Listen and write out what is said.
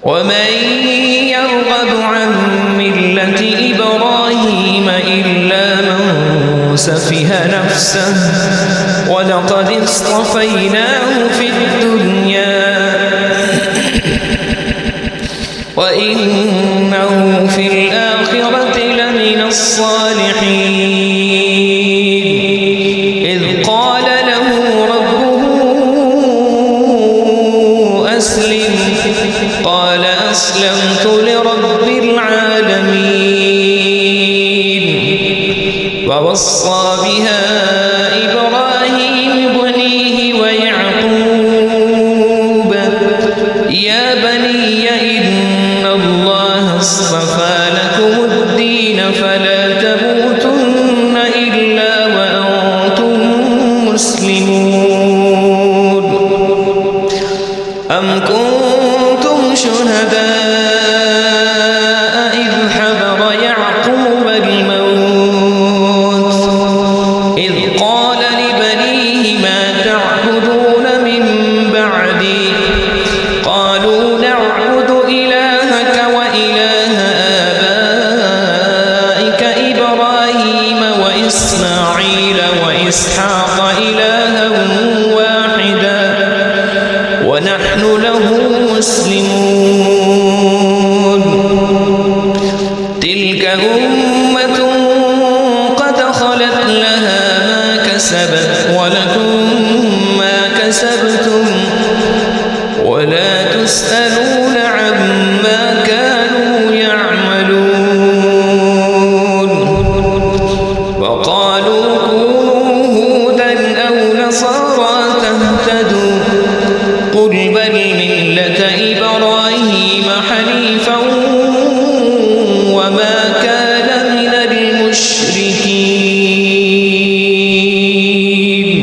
ومن يرغب عن ملة إبراهيم إلا من سفه نفسه ولقد اصطفيناه في الدنيا وإنه في الآخرة لمن الصالحين إذ قال له ربه أسلم قال أسلمت لرب العالمين ووصى بها إبراهيم بنيه ويعقوب يا بني إن الله اصطفى لكم الدين فلا تموتن إلا وأنتم مسلمون أم كنتم شهداء إذ حضر يعقوب الموت إذ قال لبنيه ما تعبدون من بعدي قالوا نعبد إلهك وإله آبائك إبراهيم وإسماعيل وإسحاق إلها واحدا ونحن له مسلمون تلك أمة قد خلت لها ما كسبت ولكم ما كسبتم ولا تسألون عما كانوا يعملون وقالوا كونوا هودا أو نصارى تهتدوا قل بل ملة إبراهيم حنيفا وما كان من المشركين